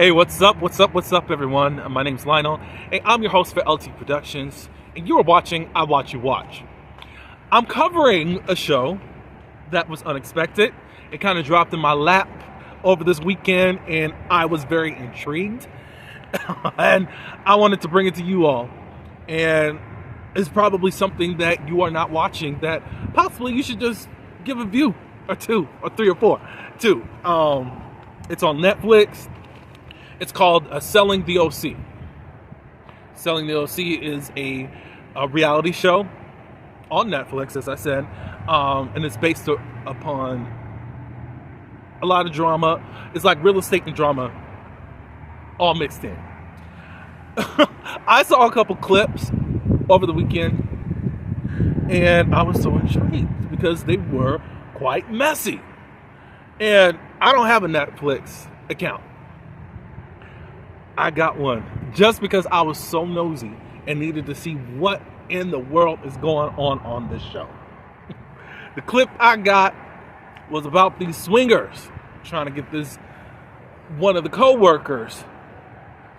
Hey, what's up? What's up, everyone? My name's Lionel, and I'm your host for LT Productions, and you are watching I Watch You Watch. I'm covering a show that was unexpected. It kind of dropped in my lap over this weekend, and I was very intrigued, and I wanted to bring it to you all. And it's probably something that you are not watching that possibly you should just give a view or two or three or four to. It's on Netflix. It's called Selling the OC. Selling the OC is a reality show on Netflix, as I said, and it's based upon a lot of drama. It's like real estate and drama all mixed in. I saw a couple clips over the weekend, and I was so intrigued because they were quite messy. And I don't have a Netflix account. I got one just because I was so nosy and needed to see what in the world is going on this show. The clip I got was about these swingers trying to get this one of the co-workers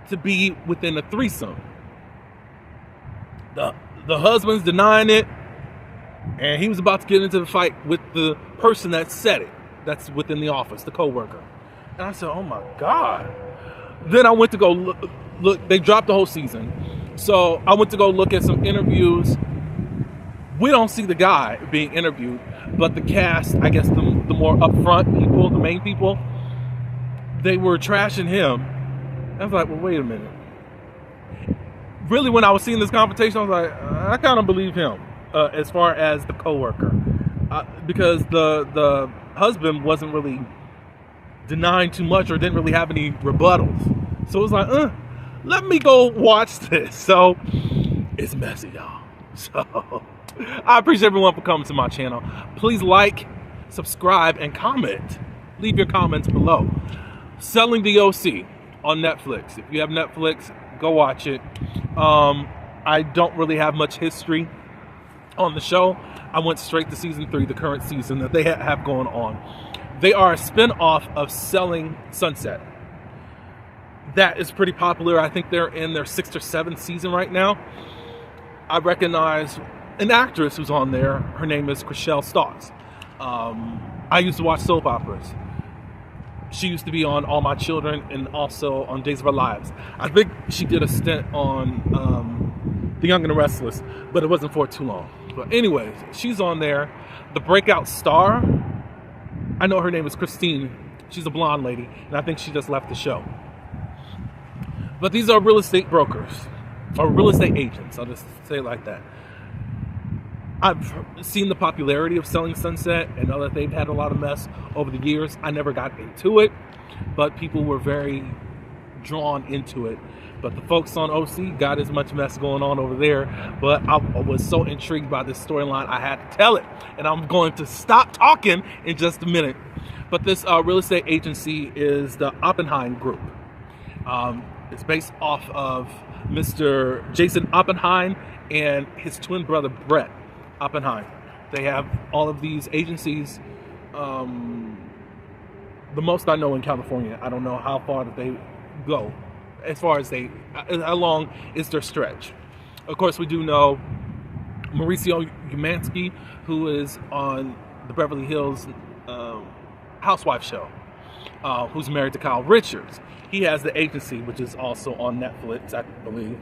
to be within a threesome. The husband's denying it, and he was about to get into the fight with the person that said it, that's within the office, the co-worker. And I said, oh my God. Then I went to go look. They dropped the whole season. So I went to go look at some interviews. We don't see the guy being interviewed, but the cast, I guess the more upfront people, the main people, they were trashing him. I was like, well, wait a minute. Really, when I was seeing this confrontation, I was like, I kind of believe him as far as the coworker, because the husband wasn't really denying too much or didn't really have any rebuttals. So it was like, let me go watch this. So it's messy, y'all. So I appreciate everyone for coming to my channel. Please like, subscribe, and comment. Leave your comments below. Selling the OC on Netflix. If you have Netflix, go watch it. I don't really have much history on the show. I went straight to season 3, the current season that they have going on. They are a spin-off of Selling Sunset. That is pretty popular. I think they're in their 6th or 7th season right now. I recognize an actress who's on there. Her name is Chrishell Stotts. I used to watch soap operas. She used to be on All My Children and also on Days of Our Lives. I think she did a stint on The Young and the Restless, but it wasn't for too long. But anyways, she's on there. The breakout star, I know her name is Christine. She's a blonde lady, and I think she just left the show. But these are real estate brokers, or real estate agents, I'll just say it like that. I've seen the popularity of Selling Sunset and know that they've had a lot of mess over the years. I never got into it, but people were very drawn into it. But the folks on OC got as much mess going on over there. But I was so intrigued by this storyline, I had to tell it. And I'm going to stop talking in just a minute. But this real estate agency is the Oppenheim Group. It's based off of Mr. Jason Oppenheim and his twin brother, Brett Oppenheim. They have all of these agencies. The most I know in California. I don't know how far that they go. As far as how long is their stretch? Of course, we do know Mauricio Umansky, who is on the Beverly Hills Housewife show, who's married to Kyle Richards. He has the agency, which is also on Netflix, I believe.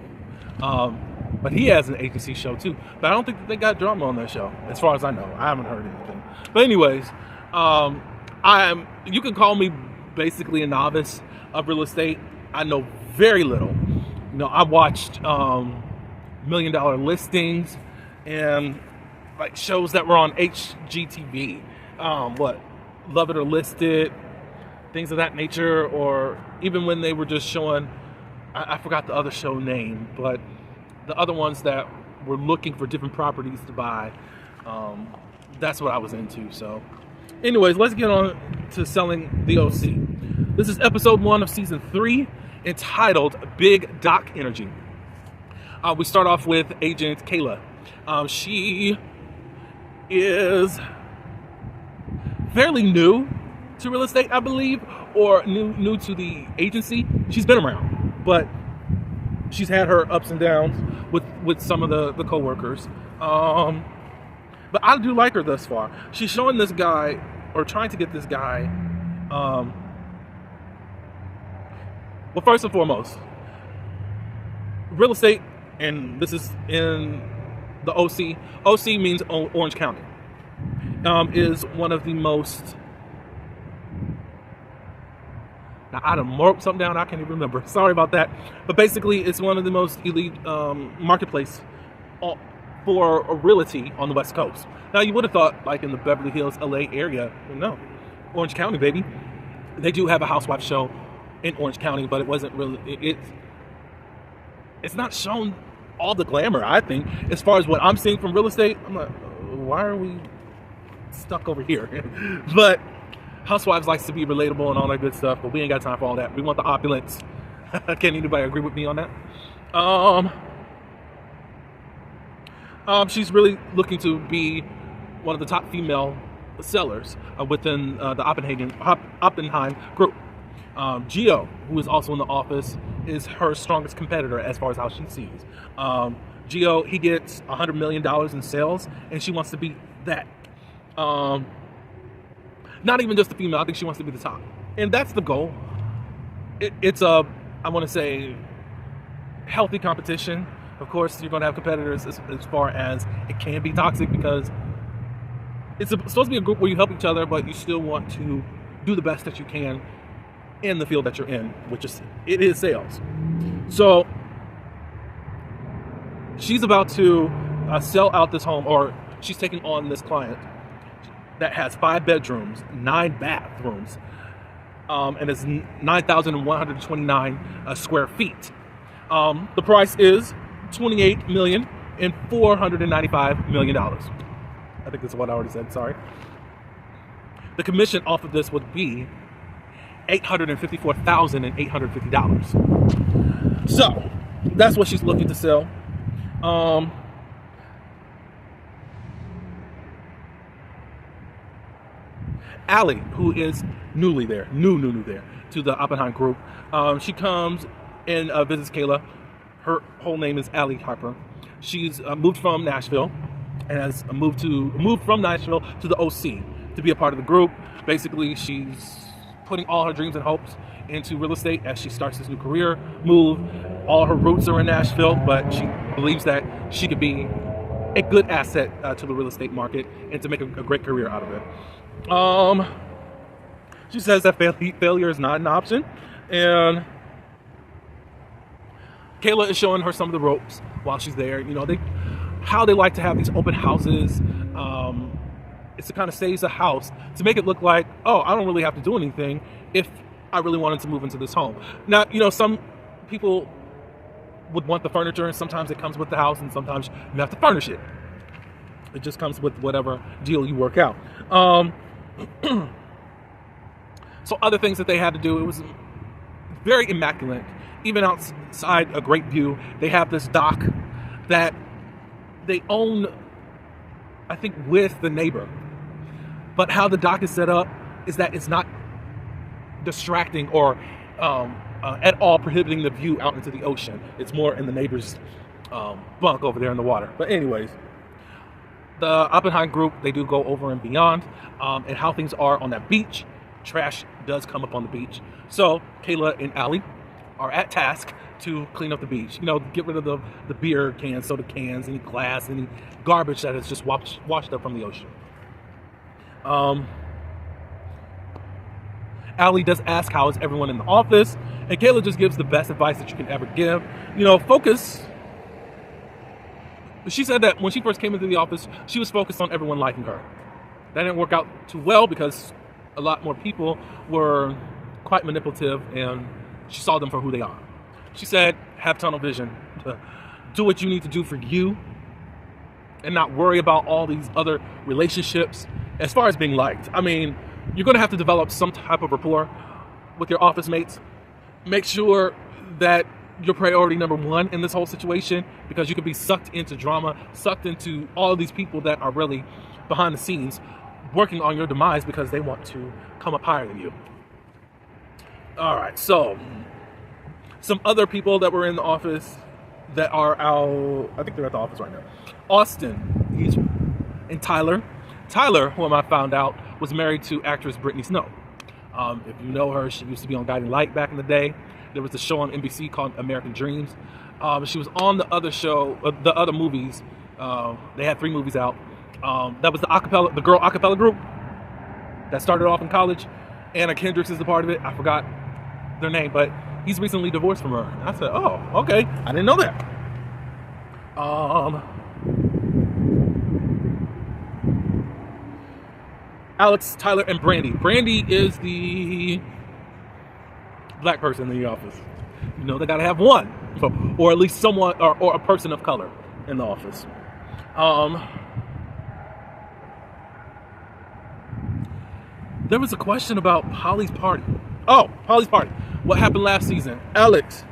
But he has an agency show too. But I don't think that they got drama on their show, as far as I know. I haven't heard anything. But anyways, you can call me basically a novice of real estate. I know very little. You know, I watched $1 Million Listings and like shows that were on HGTV. Love It or Listed, things of that nature, or even when they were just showing, I forgot the other show name, but the other ones that were looking for different properties to buy, that's what I was into. So anyways, let's get on to Selling the OC. This is episode 1 of season 3, entitled Big Doc Energy. We start off with Agent Kayla. She is fairly new to real estate, I believe, or new to the agency, she's been around, but she's had her ups and downs with some of the coworkers. But I do like her thus far. She's showing this guy, or trying to get this guy. Well, first and foremost, real estate, and this is in the OC. OC means Orange County. Is one of the most. Now, I done marked something down I can't even remember. Sorry about that. But basically, it's one of the most elite marketplace for a realty on the West Coast. Now, you would have thought, like in the Beverly Hills, LA area. Well, no. Orange County, baby. They do have a housewife show in Orange County, but it wasn't really. It's not shown all the glamour, I think. As far as what I'm seeing from real estate, I'm like, why are we stuck over here? But Housewives likes to be relatable and all that good stuff, but we ain't got time for all that. We want the opulence. Can anybody agree with me on that? She's really looking to be one of the top female sellers within the Oppenheim group. Gio, who is also in the office, is her strongest competitor as far as how she sees. Gio, he gets $100 million in sales, and she wants to be that. Not even just the female, I think she wants to be the top. And that's the goal. It's a, I want to say, healthy competition. Of course, you're going to have competitors as far as it can be toxic, because it's supposed to be a group where you help each other, but you still want to do the best that you can in the field that you're in, which is, it is sales. So she's about to sell out this home, or she's taking on this client that has 5 bedrooms, 9 bathrooms, and it's 9,129 square feet. The price is $28,495 million. I think that's what I already said, sorry. The commission off of this would be $854,850. So that's what she's looking to sell. Allie, who is new there to the Oppenheim group, she comes and visits Kayla. Her whole name is Allie Harper. She's moved from Nashville and has moved from Nashville to the OC to be a part of the group. Basically, she's putting all her dreams and hopes into real estate as she starts this new career move. All her roots are in Nashville, but she believes that she could be a good asset to the real estate market and to make a great career out of it. She says that failure is not an option, and Kayla is showing her some of the ropes while she's there. You know, how they like to have these open houses. It's to kind of stage the house to make it look like, oh, I don't really have to do anything if I really wanted to move into this home. Now, you know, some people would want the furniture, and sometimes it comes with the house, and sometimes you have to furnish it. It just comes with whatever deal you work out. So other things that they had to do, it was very immaculate. Even outside a great view, they have this dock that they own, I think, with the neighbor. But how the dock is set up is that it's not distracting or at all prohibiting the view out into the ocean. It's more in the neighbor's bunk over there in the water. But anyways, the Oppenheim group, they do go over and beyond, and how things are on that beach. Trash does come up on the beach. So Kayla and Allie are at task to clean up the beach. You know, get rid of the beer cans, soda cans, any glass, any garbage that is just washed up from the ocean. Allie does ask how is everyone in the office, and Kayla just gives the best advice that you can ever give. You know, focus. She said that when she first came into the office, she was focused on everyone liking her. That didn't work out too well because a lot more people were quite manipulative, and she saw them for who they are. She said, have tunnel vision. Do what you need to do for you and not worry about all these other relationships. As far as being liked, I mean, you're going to have to develop some type of rapport with your office mates. Make sure that you're priority number one in this whole situation, because you could be sucked into drama, sucked into all of these people that are really behind the scenes working on your demise because they want to come up higher than you. All right, so some other people that were in the office that are out, I think they're at the office right now. Austin, and Tyler. Tyler, whom I found out, was married to actress Brittany Snow. If you know her, she used to be on Guiding Light back in the day. There was a show on NBC called American Dreams. She was on the other show, the other movies. They had 3 movies out. That was the girl acapella group that started off in college. Anna Kendricks is a part of it. I forgot their name, but he's recently divorced from her. I said, oh, okay. I didn't know that. Alex, Tyler, and Brandy. Brandy is the black person in the office. You know, they gotta have one, or at least someone, or a person of color in the office. There was a question about Holly's party. Oh, Holly's party. What happened last season? Alex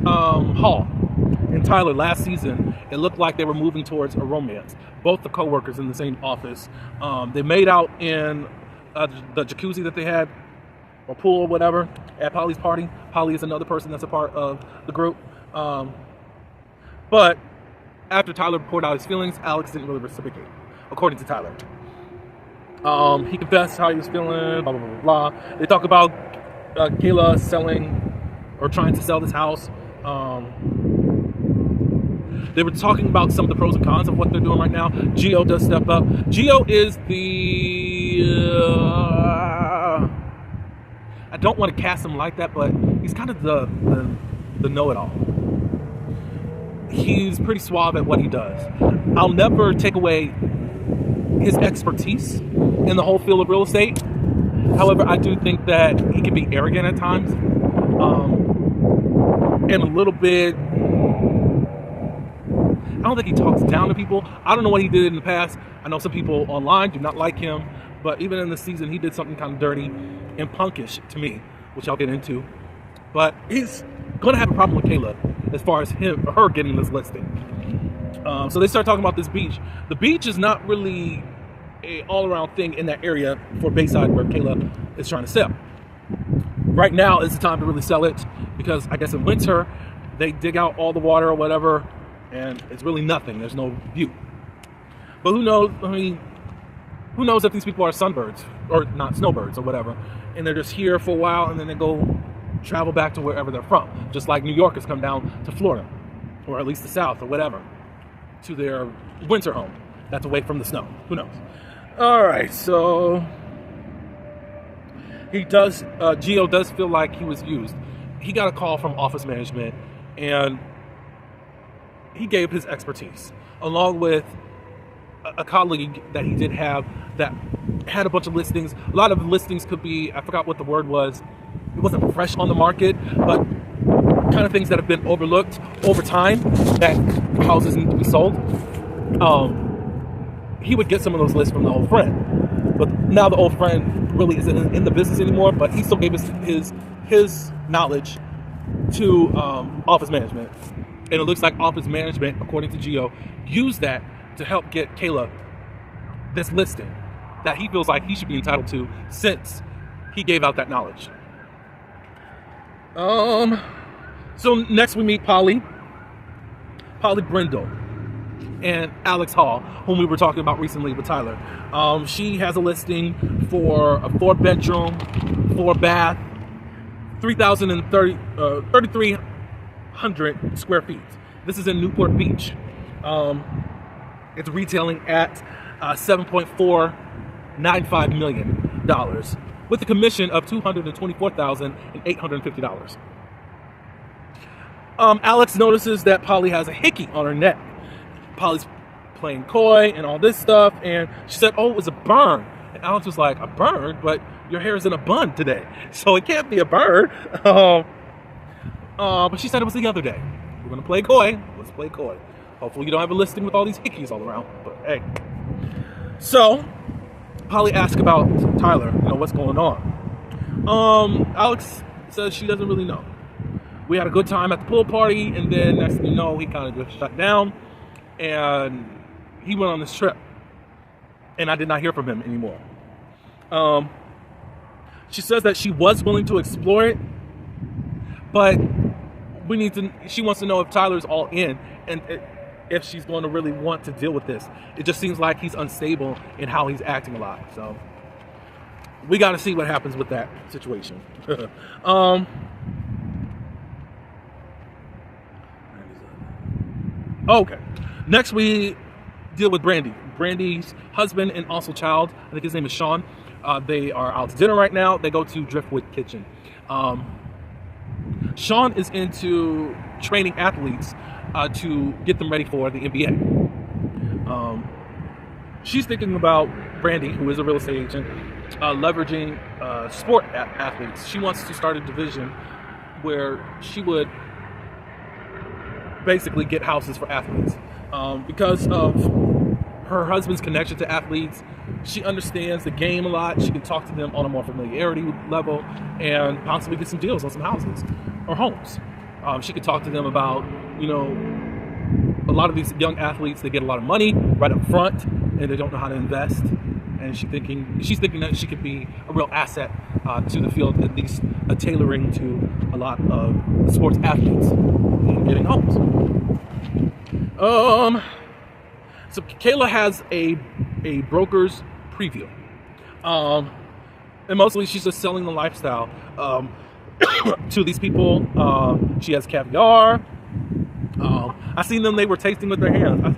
Hall and Tyler last season, it looked like they were moving towards a romance. Both the co-workers in the same office. They made out in the jacuzzi that they had, or pool or whatever, at Holly's party. Holly is another person that's a part of the group. But after Tyler poured out his feelings, Alex didn't really reciprocate, according to Tyler. He confessed how he was feeling, blah, blah, blah, blah. They talk about Kayla selling, or trying to sell this house. They were talking about some of the pros and cons of what they're doing right now. Gio does step up. Gio is I don't want to cast him like that, but he's kind of the know-it-all. He's pretty suave at what he does. I'll never take away his expertise in the whole field of real estate. However, I do think that he can be arrogant at times, and a little bit. I don't think he talks down to people. I don't know what he did in the past. I know some people online do not like him, but even in this season, he did something kind of dirty and punkish to me, which I'll get into. But he's going to have a problem with Kayla as far as her getting this listing. So they start talking about this beach. The beach is not really a all-around thing in that area for Bayside where Kayla is trying to sell. Right now is the time to really sell it, because I guess in winter they dig out all the water or whatever, and it's really nothing. There's no view. But who knows? I mean, who knows if these people are sunbirds or not snowbirds or whatever, and they're just here for a while and then they go travel back to wherever they're from, just like New Yorkers come down to Florida, or at least the South or whatever, to their winter home that's away from the snow. Who knows? All right, so Gio does feel like he was used. He got a call from office management, and he gave his expertise, along with a colleague that he did have that had a bunch of listings. A lot of listings could be, I forgot what the word was. It wasn't fresh on the market, but kind of things that have been overlooked over time that houses need to be sold. He would get some of those lists from the old friend, but now the old friend really isn't in the business anymore, but he still gave his knowledge to office management. And it looks like office management, according to Gio, used that to help get Kayla this listing that he feels like he should be entitled to, since he gave out that knowledge. So next we meet Polly Brindle and Alex Hall, whom we were talking about recently with Tyler. She has a listing for a 4-bedroom, 4-bath, 3,300 square feet. This is in Newport Beach. It's retailing at $7.495 million with a commission of $224,850. Alex notices that Polly has a hickey on her neck. Polly's playing coy and all this stuff, and she said, oh, it was a burn. And Alex was like, a burn? But your hair is in a bun today, so it can't be a burn. But she said it was the other day. We're gonna play coy. Let's play coy. Hopefully you don't have a listing with all these hickeys all around, but hey. So Polly asked about Tyler, what's going on. Alex says she doesn't really know. We had a good time at the pool party, and then next thing you know, he kind of just shut down, and he went on this trip, and I did not hear from him anymore. She says that she was willing to explore it, but she wants to know if Tyler's all in, and if she's going to really want to deal with this. It just seems like he's unstable in how he's acting a lot. So we got to see what happens with that situation. Okay. Next, we deal with Brandy. Brandy's husband and also child, I think his name is Sean. They are out to dinner right now. They go to Driftwood Kitchen. Sean is into training athletes to get them ready for the NBA. She's thinking about Brandy, who is a real estate agent, leveraging sport athletes. She wants to start a division where she would basically get houses for athletes. Because of her husband's connection to athletes, she understands the game a lot. She can talk to them on a more familiarity level and possibly get some deals on some houses or homes. She could talk to them about, a lot of these young athletes, they get a lot of money right up front and they don't know how to invest. And she's thinking that she could be a real asset to the field, at least tailoring to a lot of sports athletes and getting homes. So Kayla has a broker's preview, and mostly she's just selling the lifestyle to these people. She has caviar. I seen them; they were tasting with their hands.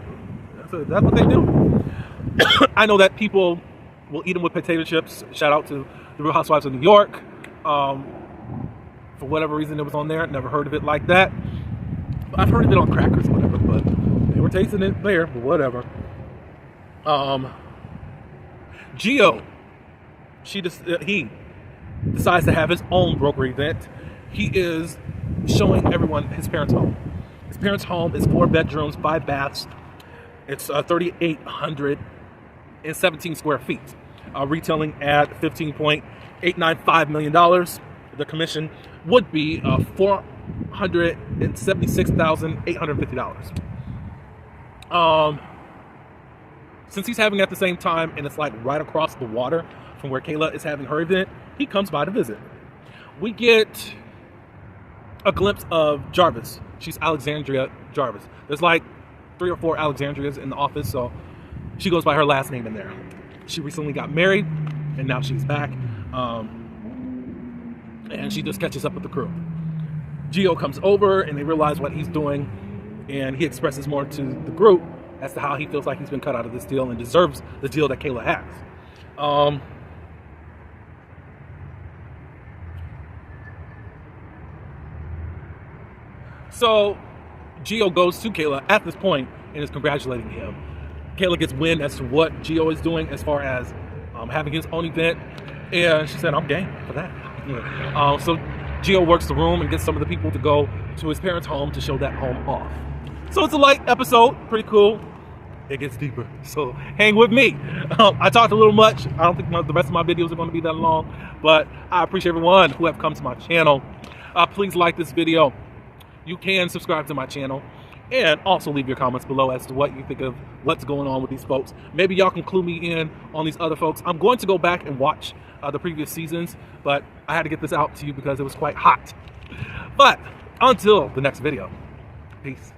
That's what they do. I know that people will eat them with potato chips. Shout out to the Real Housewives of New York. For whatever reason, it was on there. Never heard of it like that. I've heard of it on crackers or whatever, but they were tasting it there, but whatever. Gio, he decides to have his own broker event. He is showing everyone his parents' home. His parents' home is 4 bedrooms, 5 baths. It's 3,817 square feet, retailing at $15.895 million. The commission would be $476,850. Since he's having it at the same time, and it's like right across the water from where Kayla is having her event, he comes by to visit. We get a glimpse of Jarvis. She's Alexandria Jarvis. There's like 3 or 4 Alexandrias in the office, so she goes by her last name in there. She recently got married, and now she's back. And she just catches up with the crew. Gio comes over, and they realize what he's doing, and he expresses more to the group as to how he feels like he's been cut out of this deal and deserves the deal that Kayla has. So Gio goes to Kayla at this point and is congratulating him. Kayla gets wind as to what Gio is doing as far as having his own event, and she said, I'm game for that. So Gio works the room and gets some of the people to go to his parents' home to show that home off. So it's a light episode, pretty cool. It gets deeper, so hang with me. I talked a little much. I don't think the rest of my videos are going to be that long, but I appreciate everyone who have come to my channel. Please like this video. You can subscribe to my channel and also leave your comments below as to what you think of what's going on with these folks. Maybe y'all can clue me in on these other folks. I'm going to go back and watch the previous seasons, but I had to get this out to you because it was quite hot. But until the next video, peace.